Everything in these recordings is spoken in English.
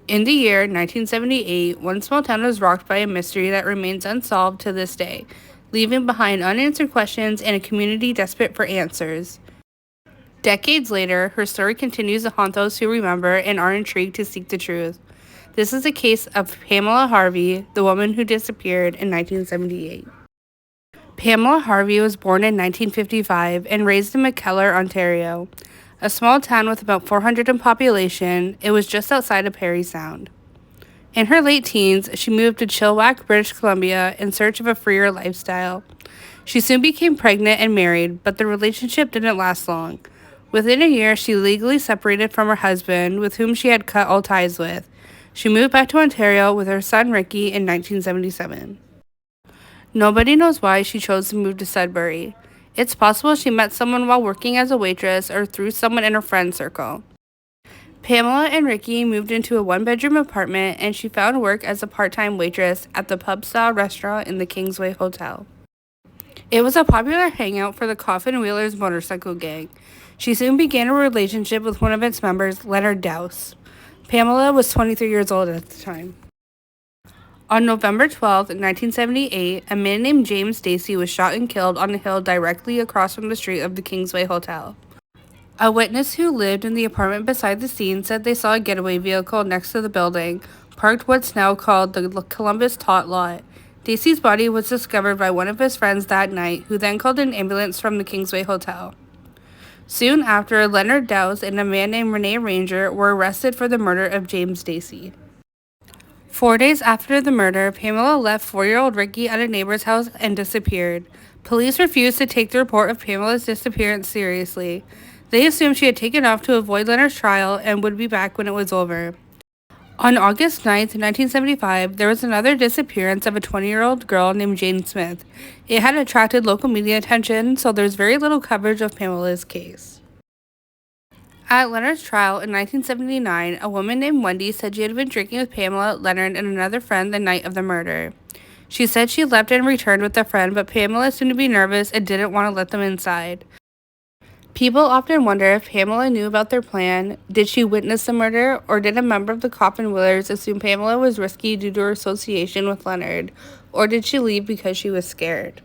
In the year 1978, one small town was rocked by a mystery that remains unsolved to this day, leaving behind unanswered questions and a community desperate for answers. Decades later, her story continues to haunt those who remember and are intrigued to seek the truth. This is the case of Pamela Harvey, the woman who disappeared in 1978. Pamela Harvey was born in 1955 and raised in McKellar, Ontario, a small town with about 400 in population. It was just outside of Parry Sound. In her late teens, she moved to Chilliwack, British Columbia, in search of a freer lifestyle. She soon became pregnant and married, but the relationship didn't last long. Within a year, she legally separated from her husband, with whom she had cut all ties with. She moved back to Ontario with her son Ricky in 1977. Nobody knows why she chose to move to Sudbury. It's possible she met someone while working as a waitress or through someone in her friend circle. Pamela and Ricky moved into a one-bedroom apartment, and she found work as a part-time waitress at the pub-style restaurant in the Kingsway Hotel. It was a popular hangout for the Coffin Wheelers motorcycle gang. She soon began a relationship with one of its members, Leonard Dowse. Pamela was 23 years old at the time. On November 12, 1978, a man named James Stacy was shot and killed on a hill directly across from the street of the Kingsway Hotel. A witness who lived in the apartment beside the scene said they saw a getaway vehicle next to the building, parked what's now called the Columbus Tot Lot. Stacy's body was discovered by one of his friends that night, who then called an ambulance from the Kingsway Hotel. Soon after, Leonard Dowse and a man named Renee Ranger were arrested for the murder of James Stacy. 4 days after the murder, Pamela left 4-year-old Ricky at a neighbor's house and disappeared. Police refused to take the report of Pamela's disappearance seriously. They assumed she had taken off to avoid Leonard's trial and would be back when it was over. On August 9, 1975, there was another disappearance of a 20-year-old girl named Jane Smith. It had attracted local media attention, so there's very little coverage of Pamela's case. At Leonard's trial in 1979, a woman named Wendy said she had been drinking with Pamela, Leonard, and another friend the night of the murder. She said she left and returned with a friend, but Pamela seemed to be nervous and didn't want to let them inside. People often wonder if Pamela knew about their plan. Did she witness the murder, or did a member of the Coffin Wheelers assume Pamela was risky due to her association with Leonard, or did she leave because she was scared?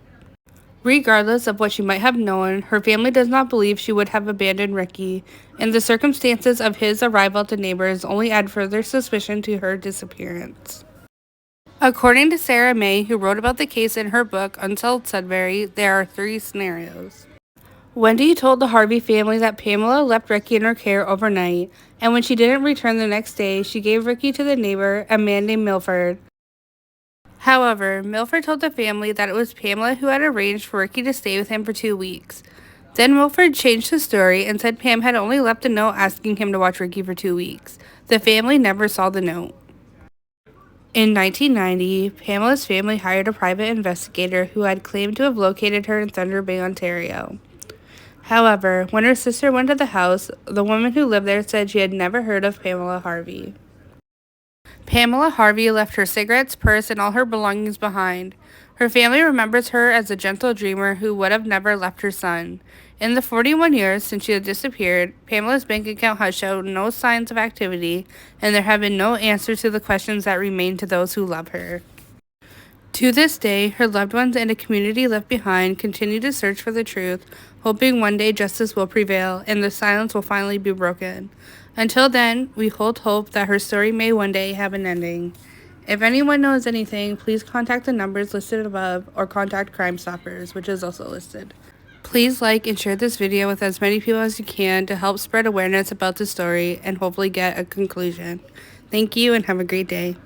Regardless of what she might have known, her family does not believe she would have abandoned Ricky, and the circumstances of his arrival to neighbors only add further suspicion to her disappearance. According to Sarah May, who wrote about the case in her book Unsolved Sudbury, there are 3 scenarios. Wendy told the Harvey family that Pamela left Ricky in her care overnight, and when she didn't return the next day, she gave Ricky to the neighbor, a man named Milford. However, Milford told the family that it was Pamela who had arranged for Ricky to stay with him for 2 weeks. Then Milford changed the story and said Pam had only left a note asking him to watch Ricky for 2 weeks. The family never saw the note. In 1990, Pamela's family hired a private investigator who had claimed to have located her in Thunder Bay, Ontario. However, when her sister went to the house, the woman who lived there said she had never heard of Pamela Harvey. Pamela Harvey left her cigarettes, purse, and all her belongings behind. Her family remembers her as a gentle dreamer who would have never left her son. In the 41 years since she had disappeared, Pamela's bank account has shown no signs of activity, and there have been no answers to the questions that remain to those who love her. To this day, her loved ones and a community left behind continue to search for the truth, hoping one day justice will prevail and the silence will finally be broken. Until then, we hold hope that her story may one day have an ending. If anyone knows anything, please contact the numbers listed above or contact Crime Stoppers, which is also listed. Please like and share this video with as many people as you can to help spread awareness about the story and hopefully get a conclusion. Thank you and have a great day.